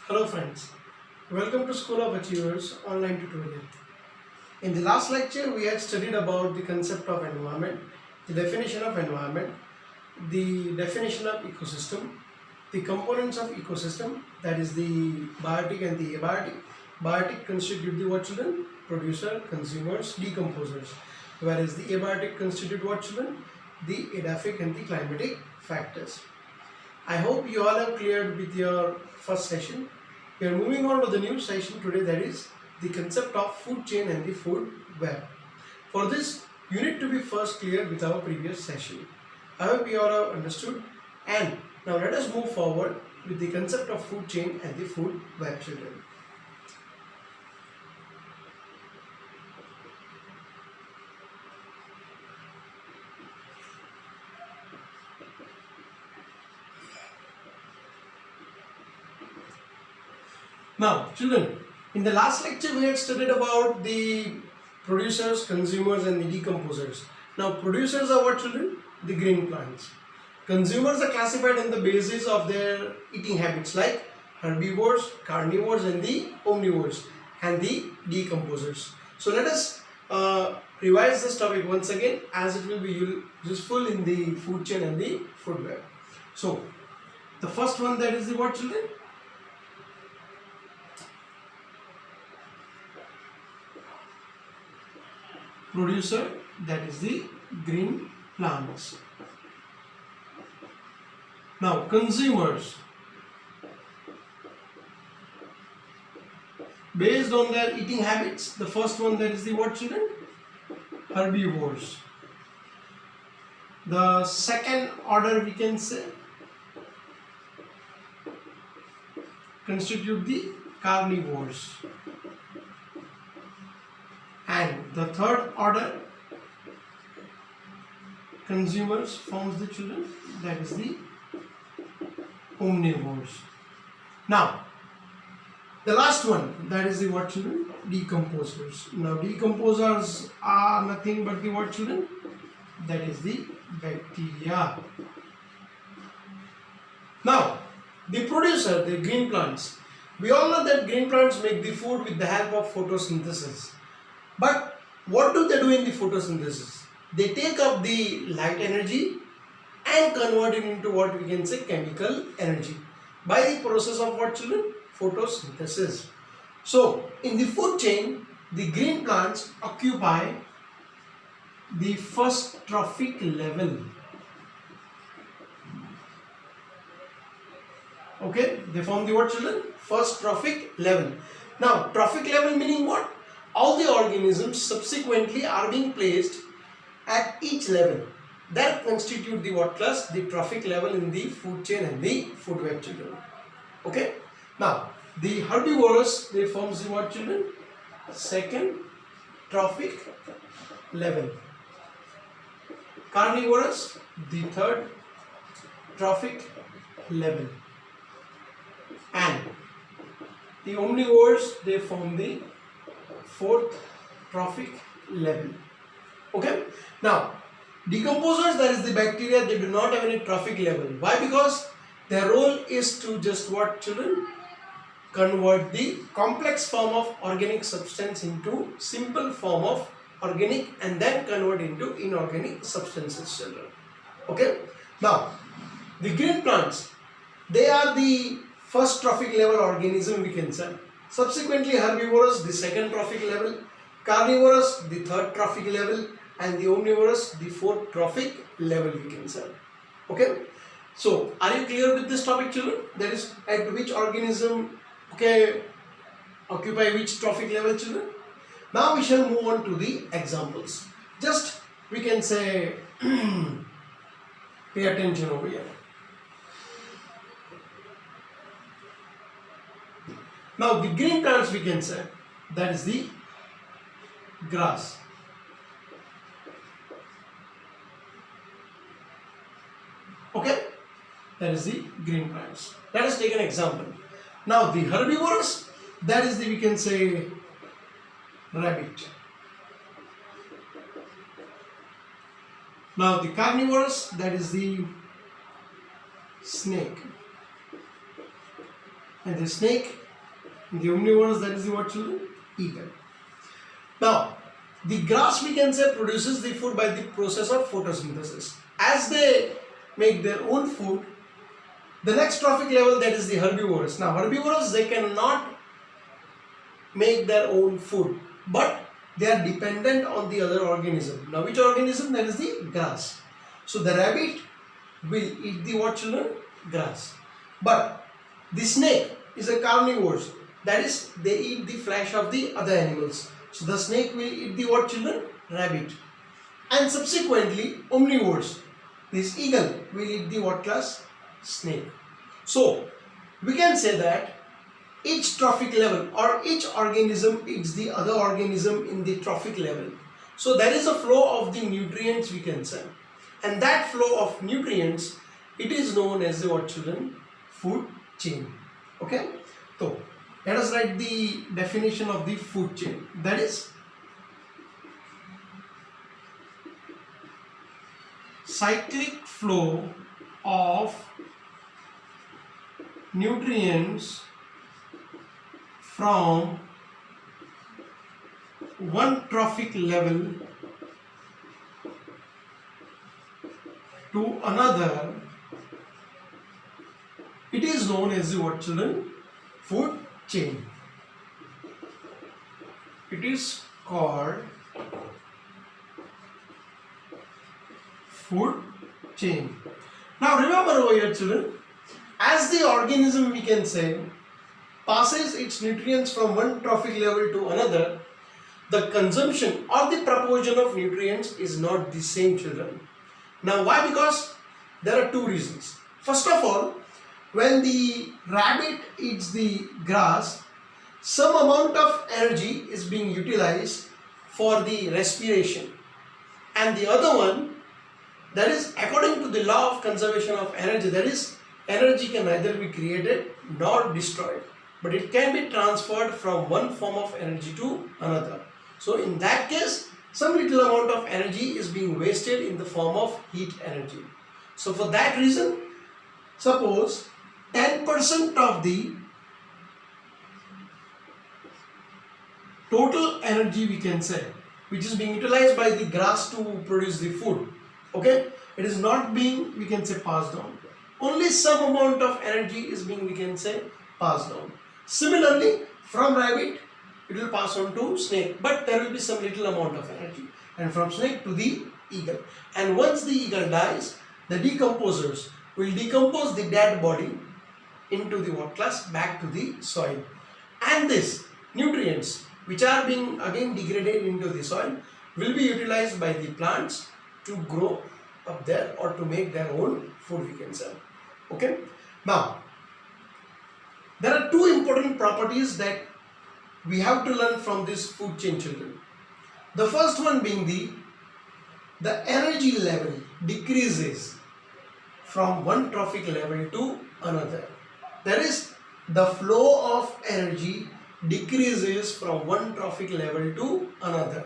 Hello friends, welcome to School of Achievers online tutorial. In the last lecture we had studied about the concept of environment, the definition of environment, the definition of ecosystem, the components of ecosystem, that is the biotic and the abiotic. Biotic constitute the what children? Producer, consumers, decomposers, whereas the abiotic constitute what children? The edaphic and the climatic factors. I hope you all have cleared with your first session. We are moving on to the new session today, that is the concept of food chain and the food web. For this, you need to be first clear with our previous session. I hope you all have understood, and now let us move forward with the concept of food chain and the food web, children. Now, children, in the last lecture we had studied about the producers, consumers and the decomposers. Now, producers are what, children? The green plants. Consumers are classified on the basis of their eating habits like herbivores, carnivores and the omnivores, and the decomposers. So, let us revise this topic once again, as it will be useful in the food chain and the food web. So, the first one, that is the what, children? Producer, that is the green plants. Now, consumers, based on their eating habits, the first one, that is the what, children? Herbivores. The second order, we can say, constitute the carnivores. And the third order, consumers, forms the children, that is the omnivores. Now, the last one, that is the what, children? Decomposers. Now, decomposers are nothing but the what, children? That is the bacteria. Now, the producer, the green plants. We all know that green plants make the food with the help of photosynthesis. But what do they do in the photosynthesis? They take up the light energy and convert it into what we can say chemical energy by the process of what, children? Photosynthesis. So, in the food chain, the green plants occupy the first trophic level. Okay, they form the what, children? First trophic level. Now, trophic level meaning what? All the organisms subsequently are being placed at each level that constitute the what class? The trophic level in the food chain and the food web, children. Okay. Now, the herbivores, they forms the what, children? Second trophic level. Carnivores, the third trophic level. And the omnivores, they form the fourth trophic level. Okay. Now, decomposers, that is the bacteria, they do not have any trophic level. Why? Because their role is to just what, children? Convert the complex form of organic substance into simple form of organic and then convert into inorganic substances, children. Okay. Now, the green plants, they are the first trophic level organism, we can say. Subsequently, herbivores, the second trophic level, carnivores, the third trophic level, and the omnivores, the fourth trophic level, we can say. Okay. So, are you clear with this topic, children? That is, at which organism, okay, occupy which trophic level, children? Now we shall move on to the examples. Just, we can say, pay attention over here. Now, the green plants, we can say, that is the grass. Okay, that is the green plants. Let us take an example. Now, the herbivores, that is the, we can say, rabbit. Now, the carnivores, that is the snake. and the snake, the omnivores, that is the what children? Eagle. Now, the grass we can say produces the food by the process of photosynthesis. As they make their own food, the next trophic level, that is the herbivores. Now, herbivores, they cannot make their own food, but they are dependent on the other organism. Now, which organism? That is the grass. So, the rabbit will eat the what children? Grass. But the snake is a carnivore. That is, they eat the flesh of the other animals. So, the snake will eat the what children? Rabbit. And subsequently, omnivores. This eagle will eat the what class? Snake. So, we can say that each trophic level or each organism eats the other organism in the trophic level. So, there is a flow of the nutrients we can say. And that flow of nutrients, it is known as the what children? Food chain. Okay. So, let us write the definition of the food chain. That is cyclic flow of nutrients from one trophic level to another. It is known as the what children? Food chain. It is called food chain. Now remember over here children, as the organism we can say passes its nutrients from one trophic level to another, the consumption or the proportion of nutrients is not the same children. Now why? Because there are two reasons. First of all, when the rabbit eats the grass, some amount of energy is being utilized for the respiration, and the other one, that is according to the law of conservation of energy, that is energy can neither be created nor destroyed, but it can be transferred from one form of energy to another. So in that case, some little amount of energy is being wasted in the form of heat energy. So for that reason, suppose 10% of the total energy we can say, which is being utilized by the grass to produce the food, okay, it is not being, we can say, passed on. Only some amount of energy is being, we can say, passed on. Similarly, from rabbit, it will pass on to snake, but there will be some little amount of energy, and from snake to the eagle. And once the eagle dies, the decomposers will decompose the dead body into the what class? Back to the soil. And this nutrients which are being again degraded into the soil will be utilized by the plants to grow up there or to make their own food, we can say. Okay. Now, there are two important properties that we have to learn from this food chain children. The first one being the energy level decreases from one trophic level to another. That is, the flow of energy decreases from one trophic level to another.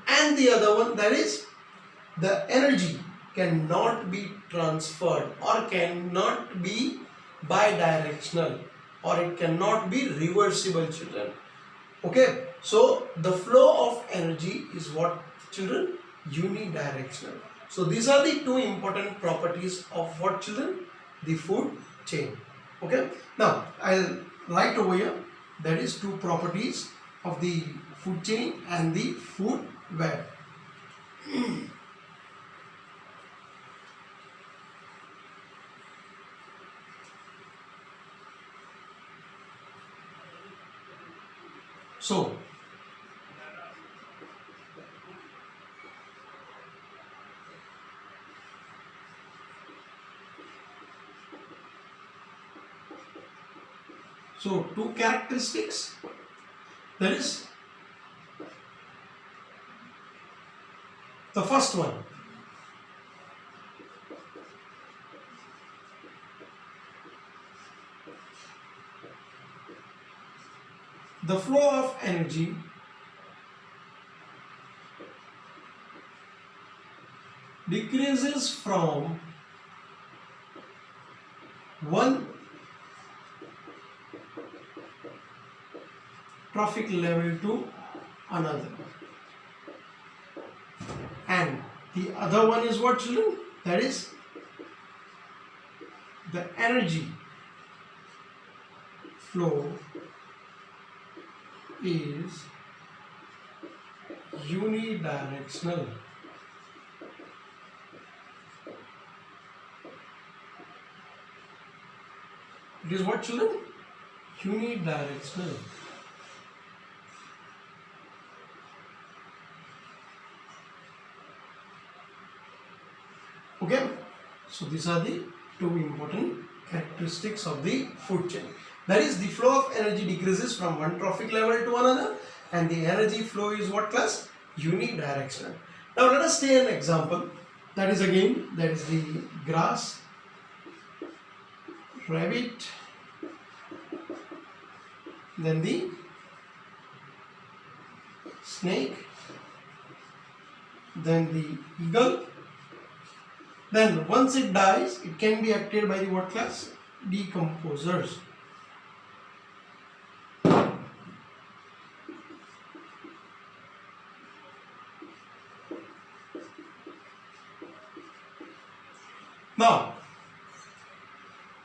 And the other one, that is, the energy cannot be transferred or cannot be bidirectional, or it cannot be reversible children. Okay, so the flow of energy is what children? Unidirectional. So these are the two important properties of what children? The food chain. Okay, now I'll write over here, that is two properties of the food chain and the food web. So two characteristics, that is, the first one, the flow of energy decreases from one trophic level to another. And the other one is what, children? That is the energy flow is unidirectional. It is what, children? Unidirectional. Okay, so these are the two important characteristics of the food chain. That is, the flow of energy decreases from one trophic level to another, and the energy flow is what class? Unidirectional. Now let us take an example. That is the grass, rabbit, then the snake, then the eagle. Then once it dies, it can be acted by the what class? Decomposers. Now,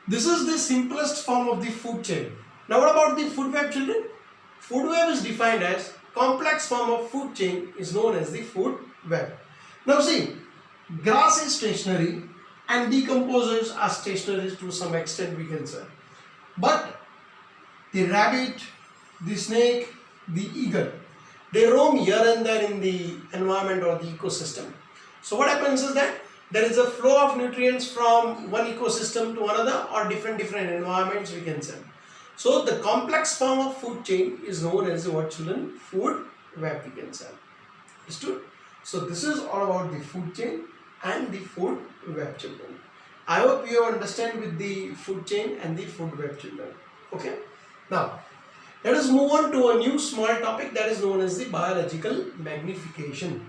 this is the simplest form of the food chain. Now what about the food web, children? Food web is defined as complex form of food chain is known as the food web. Now see, grass is stationary and decomposers are stationary to some extent, we can say. But the rabbit, the snake, the eagle, they roam here and there in the environment or the ecosystem. So what happens is that there is a flow of nutrients from one ecosystem to another or different environments, we can say. So the complex form of food chain is known as what, children? Food web, we can say. Understood? So this is all about the food chain and the food web, children. I hope you understand with the food chain and the food web, children. Okay. Now let us move on to a new small topic that is known as the biological magnification.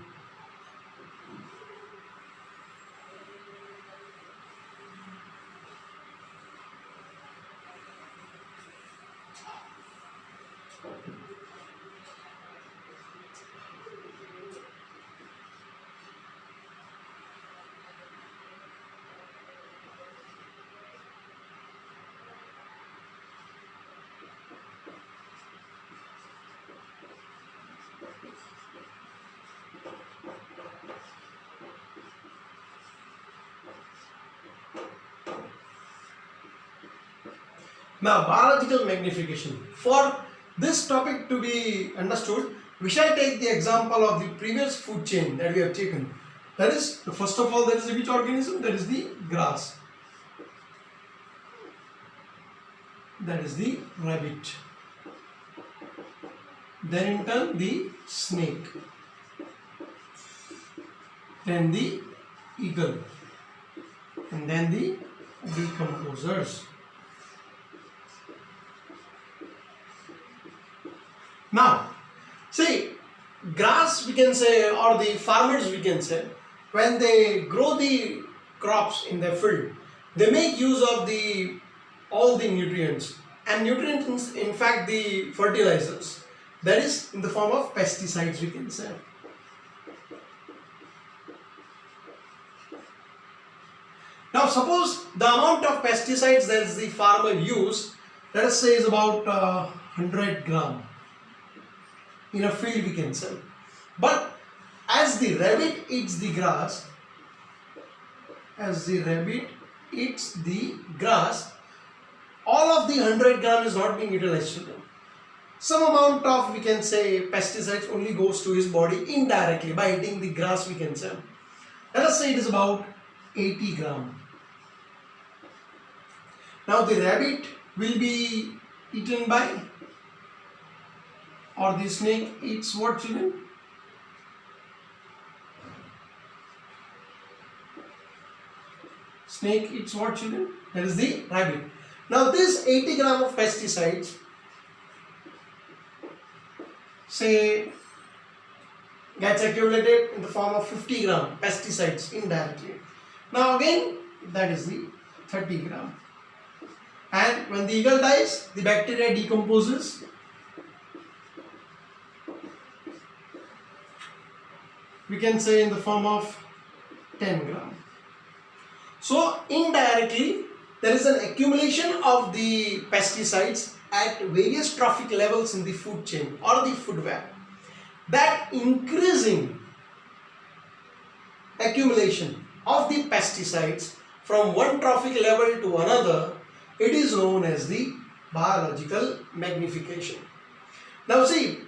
Now, biological magnification. For this topic to be understood, we shall take the example of the previous food chain that we have taken. That is, first of all, that is which organism? That is the grass. That is the rabbit. Then in turn the snake. Then the eagle. And then the decomposers. Now, see, grass, we can say, or the farmers, we can say, when they grow the crops in their field, they make use of all the nutrients, and nutrients, in fact, the fertilizers, that is in the form of pesticides, we can say. Now, suppose the amount of pesticides that the farmer use, let us say, is about 100 gram. In a field, we can say. But as the rabbit eats the grass, all of the 100 gram is not being utilized. Some amount of, we can say, pesticides only goes to his body indirectly by eating the grass, we can say. Let us say it is about 80 gram. Now the rabbit will be eaten by, or the snake eats what, children? Snake eats what, children? That is the rabbit. Now this 80 gram of pesticides, say, gets accumulated in the form of 50 gram pesticides indirectly. Now again, that is the 30 gram. And when the eagle dies, the bacteria decomposes we can say in the form of 10 gram. So indirectly there is an accumulation of the pesticides at various trophic levels in the food chain or the food web. That increasing accumulation of the pesticides from one trophic level to another, it is known as the biological magnification. Now see,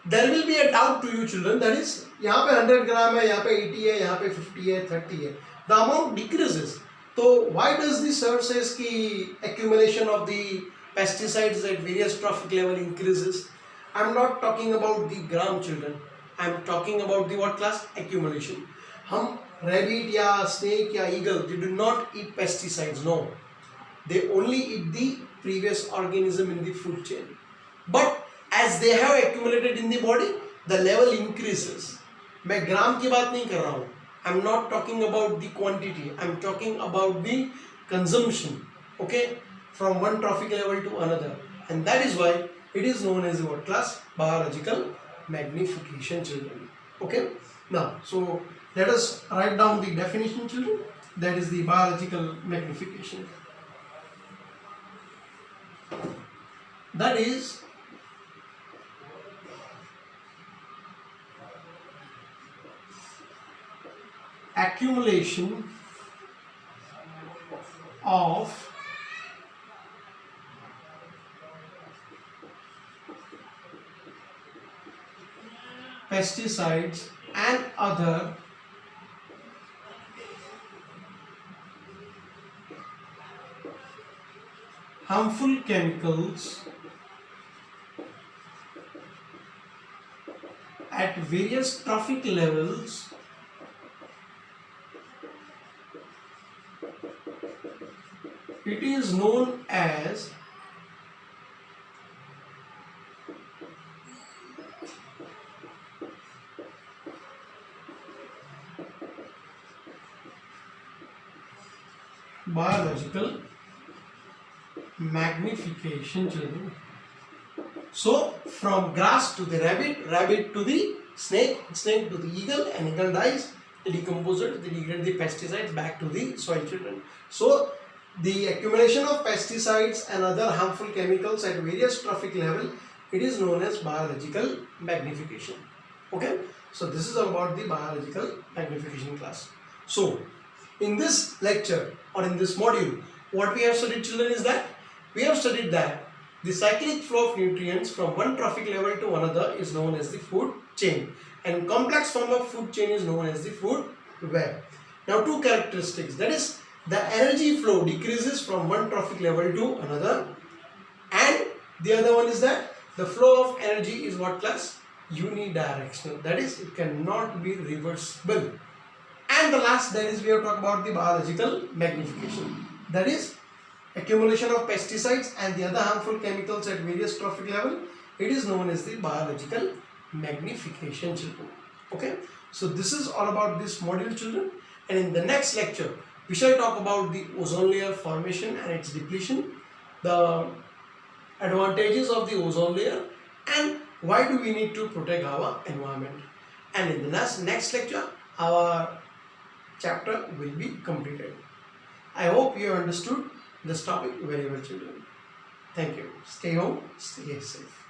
there will be a doubt to you children, that is यहाँ पे 100 gram है, यहाँ पे 80 है, यहाँ पे 50 है, 30 है, the amount decreases. So why does the sir says कि accumulation of the pesticides at various trophic level increases? I am not talking about the gram children, I am talking about the what class? Accumulation. हम rabbit या snake या eagle, they do not eat pesticides, no, they only eat the previous organism in the food chain, but as they have accumulated in the body, the level increases. मैं ग्राम की बात नहीं कर रहा हूँ, I am not talking about the quantity, I am talking about the consumption, okay, from one trophic level to another, and that is why it is known as what class? Biological magnification children. Okay, now so let us write down the definition children, that is the biological magnification. That is accumulation of pesticides and other harmful chemicals at various trophic levels it is known as biological magnification children. So from grass to the rabbit, rabbit to the snake, snake to the eagle, and eagle dies, they decompose it, they degrade the pesticides back to the soil children. So the accumulation of pesticides and other harmful chemicals at various trophic level, it is known as biological magnification. Okay, so this is all about the biological magnification class. So in this lecture or in this module, what we have studied children is that we have studied that the cyclic flow of nutrients from one trophic level to another is known as the food chain, and complex form of food chain is known as the food web. Now two characteristics, that is the energy flow decreases from one trophic level to another, and the other one is that the flow of energy is what class? Unidirectional, that is it cannot be reversible. And the last, that is we have talked about the biological magnification, that is accumulation of pesticides and the other harmful chemicals at various trophic level, it is known as the biological magnification children. Okay, so this is all about this module children, and in the next lecture we shall talk about the ozone layer formation and its depletion, the advantages of the ozone layer, and why do we need to protect our environment. And in the next lecture our chapter will be completed. I hope you have understood this topic very well children. Thank you. Stay home, stay safe.